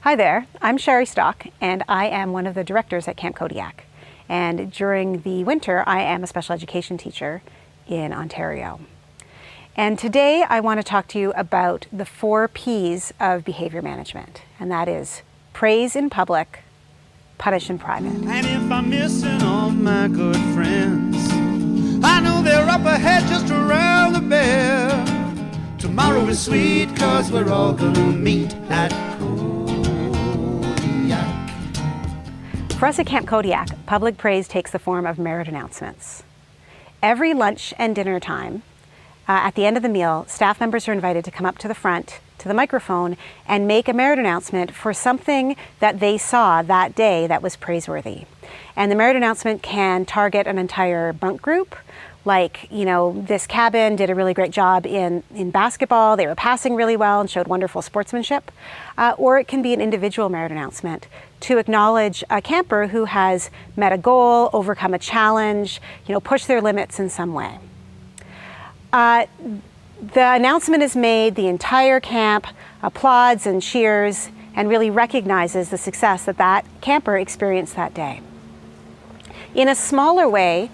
Hi there, I'm Sherry Stock and I am one of the directors at Camp Kodiak. And during the winter, I am a special education teacher in Ontario. And today I want to talk to you about the 4 P's of behavior management. And that is praise in public, punish in private. And if I'm missing all my good friends, I know they're up ahead just around the bend. Tomorrow is sweet, cause we're all gonna meet at Kodiak. For us at Camp Kodiak, public praise takes the form of merit announcements. Every lunch and dinner time, at the end of the meal, staff members are invited to come up to the front, to the microphone, and make a merit announcement for something that they saw that day that was praiseworthy. And the merit announcement can target an entire bunk group, like, this cabin did a really great job in basketball, they were passing really well and showed wonderful sportsmanship. Or it can be an individual merit announcement to acknowledge a camper who has met a goal, overcome a challenge, pushed their limits in some way. The announcement is made, the entire camp applauds and cheers and really recognizes the success that camper experienced that day. In a smaller way,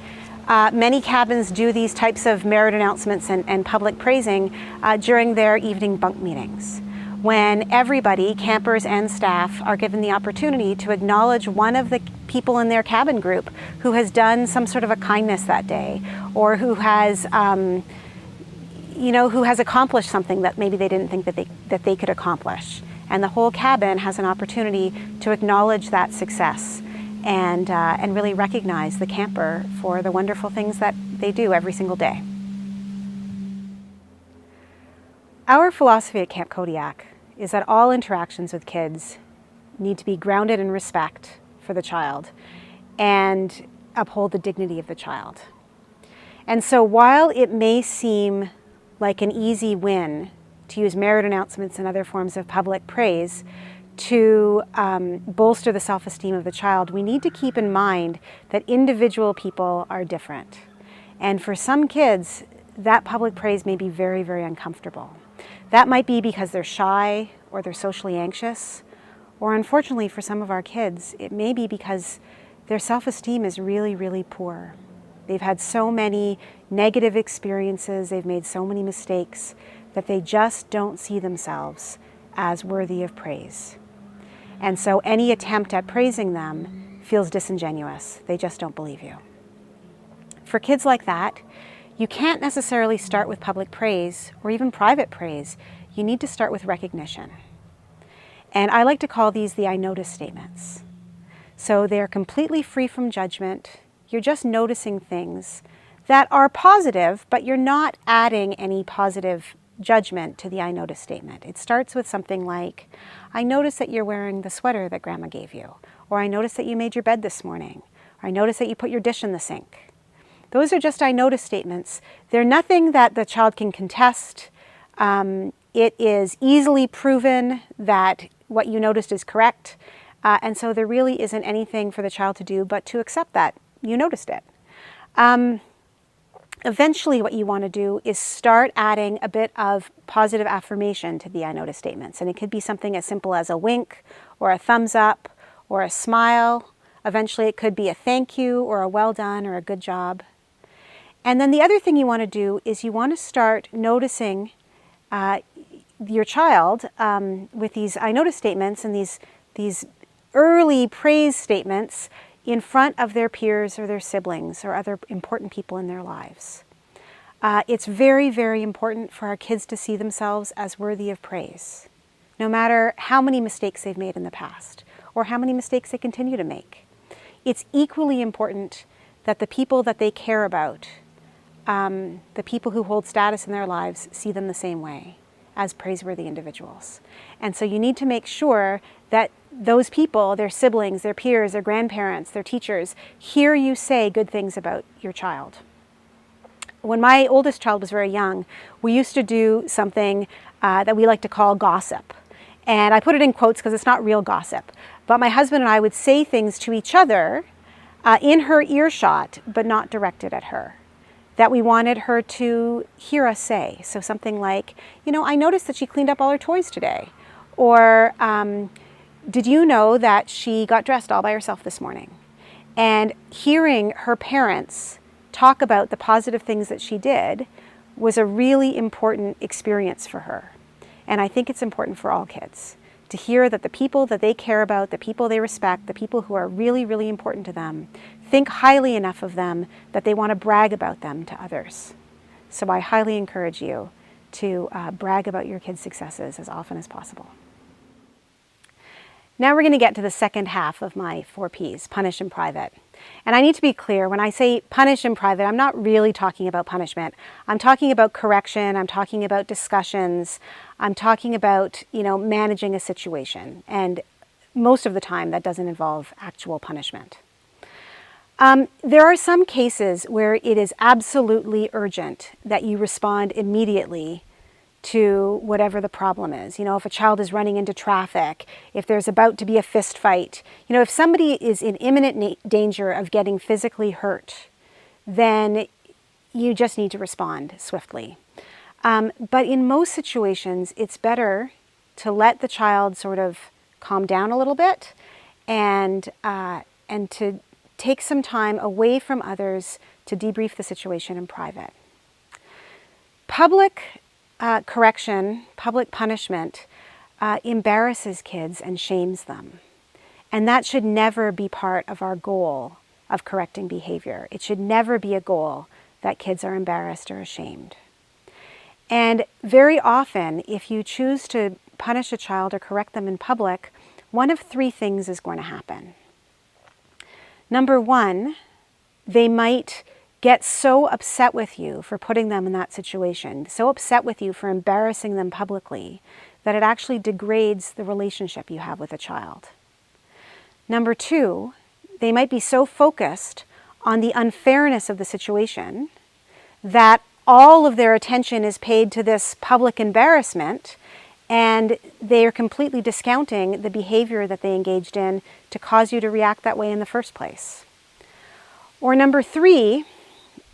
many cabins do these types of merit announcements and public praising during their evening bunk meetings, when everybody, campers and staff, are given the opportunity to acknowledge one of the people in their cabin group who has done some sort of a kindness that day, or who has who has accomplished something that maybe they didn't think that they could accomplish. And the whole cabin has an opportunity to acknowledge that success and really recognize the camper for the wonderful things that they do every single day. Our philosophy at Camp Kodiak is that all interactions with kids need to be grounded in respect for the child and uphold the dignity of the child. And so while it may seem like an easy win to use merit announcements and other forms of public praise to bolster the self-esteem of the child, we need to keep in mind that individual people are different. And for some kids, that public praise may be very, very uncomfortable. That might be because they're shy or they're socially anxious, or unfortunately for some of our kids, it may be because their self-esteem is really, really poor. They've had so many negative experiences, they've made so many mistakes that they just don't see themselves as worthy of praise. And so any attempt at praising them feels disingenuous. They just don't believe you. For kids like that, you can't necessarily start with public praise or even private praise. You need to start with recognition. And I like to call these the I notice statements. So they're completely free from judgment. You're just noticing things that are positive, but you're not adding any positive judgment to the I notice statement. It starts with something like, I noticed that you're wearing the sweater that Grandma gave you, or I noticed that you made your bed this morning, or I noticed that you put your dish in the sink. Those are just I notice statements. They're nothing that the child can contest. It is easily proven that what you noticed is correct, and so there really isn't anything for the child to do but to accept that you noticed it. Eventually what you want to do is start adding a bit of positive affirmation to the I notice statements. And it could be something as simple as a wink or a thumbs up or a smile. Eventually it could be a thank you or a well done or a good job. And then the other thing you want to do is you want to start noticing your child with these I notice statements and these early praise statements in front of their peers or their siblings or other important people in their lives. It's very, very important for our kids to see themselves as worthy of praise, no matter how many mistakes they've made in the past or how many mistakes they continue to make. It's equally important that the people that they care about, the people who hold status in their lives, see them the same way as praiseworthy individuals. And so you need to make sure that those people, their siblings, their peers, their grandparents, their teachers, hear you say good things about your child. When my oldest child was very young, we used to do something that we like to call gossip. And I put it in quotes because it's not real gossip. But my husband and I would say things to each other in her earshot, but not directed at her, that we wanted her to hear us say. So something like, I noticed that she cleaned up all her toys today. Or, Did you know that she got dressed all by herself this morning? And hearing her parents talk about the positive things that she did was a really important experience for her. And I think it's important for all kids to hear that the people that they care about, the people they respect, the people who are really, really important to them, think highly enough of them that they want to brag about them to others. So I highly encourage you to brag about your kids' successes as often as possible. Now we're going to get to the second half of my 4 Ps, punish in private. And I need to be clear, when I say punish in private, I'm not really talking about punishment. I'm talking about correction, I'm talking about discussions, I'm talking about, managing a situation. And most of the time that doesn't involve actual punishment. There are some cases where it is absolutely urgent that you respond immediately to whatever the problem is. If a child is running into traffic, if there's about to be a fist fight, if somebody is in imminent danger of getting physically hurt, then you just need to respond swiftly. But in most situations, it's better to let the child sort of calm down a little bit and to take some time away from others to debrief the situation in private. Public correction, public punishment embarrasses kids and shames them. And that should never be part of our goal of correcting behavior. It should never be a goal that kids are embarrassed or ashamed. And very often, if you choose to punish a child or correct them in public, one of 3 things is going to happen. Number 1, they might get so upset with you for putting them in that situation, so upset with you for embarrassing them publicly, that it actually degrades the relationship you have with a child. Number 2, they might be so focused on the unfairness of the situation that all of their attention is paid to this public embarrassment, and they are completely discounting the behavior that they engaged in to cause you to react that way in the first place. Or number 3,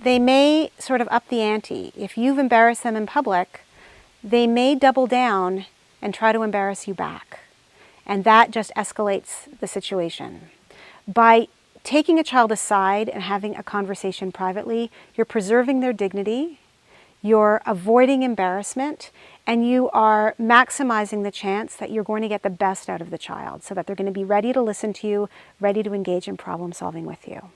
they may sort of up the ante. If you've embarrassed them in public, they may double down and try to embarrass you back. And that just escalates the situation. By taking a child aside and having a conversation privately, you're preserving their dignity, you're avoiding embarrassment, and you are maximizing the chance that you're going to get the best out of the child so that they're going to be ready to listen to you, ready to engage in problem solving with you.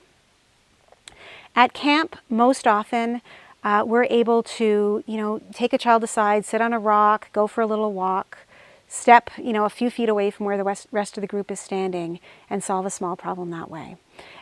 At camp, most often, we're able to, take a child aside, sit on a rock, go for a little walk, step, a few feet away from where the rest of the group is standing and solve a small problem that way.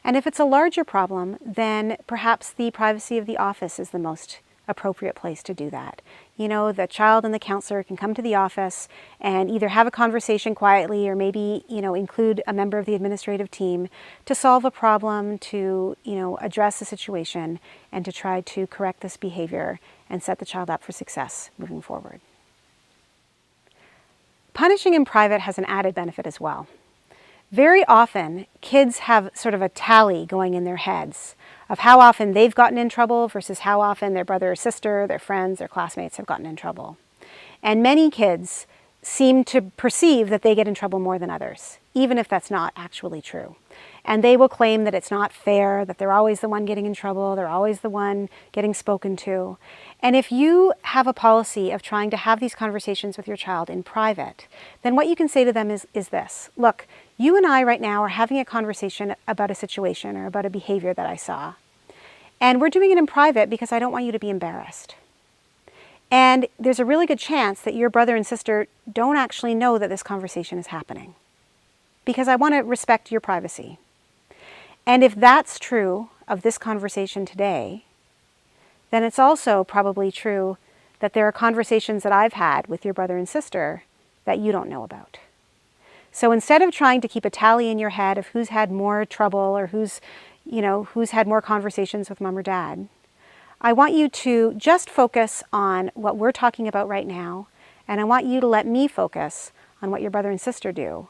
And if it's a larger problem, then perhaps the privacy of the office is the most appropriate place to do that. The child and the counselor can come to the office and either have a conversation quietly or maybe, include a member of the administrative team to solve a problem, to, address a situation, and to try to correct this behavior and set the child up for success moving forward. Punishing in private has an added benefit as well. Very often, kids have sort of a tally going in their heads of how often they've gotten in trouble versus how often their brother or sister, their friends, their classmates have gotten in trouble. And many kids seem to perceive that they get in trouble more than others, even if that's not actually true. And they will claim that it's not fair, that they're always the one getting in trouble, they're always the one getting spoken to. And if you have a policy of trying to have these conversations with your child in private, then what you can say to them is this: look, you and I right now are having a conversation about a situation or about a behavior that I saw. And we're doing it in private because I don't want you to be embarrassed. And there's a really good chance that your brother and sister don't actually know that this conversation is happening, because I want to respect your privacy. And if that's true of this conversation today, then it's also probably true that there are conversations that I've had with your brother and sister that you don't know about. So instead of trying to keep a tally in your head of who's had more trouble or who's had more conversations with mom or dad, I want you to just focus on what we're talking about right now, and I want you to let me focus on what your brother and sister do,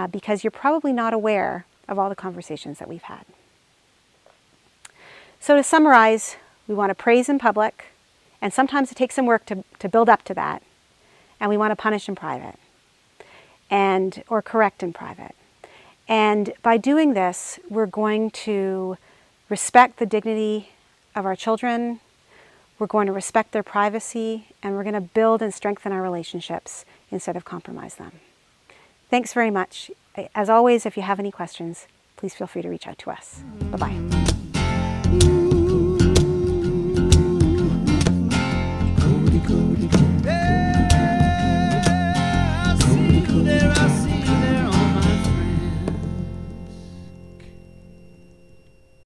because you're probably not aware of all the conversations that we've had. So to summarize, we want to praise in public, and sometimes it takes some work to build up to that, and we want to punish in private. or correct in private. And by doing this, we're going to respect the dignity of our children, we're going to respect their privacy, and we're going to build and strengthen our relationships instead of compromise them. Thanks very much. As always, if you have any questions, please feel free to reach out to us. Bye-bye.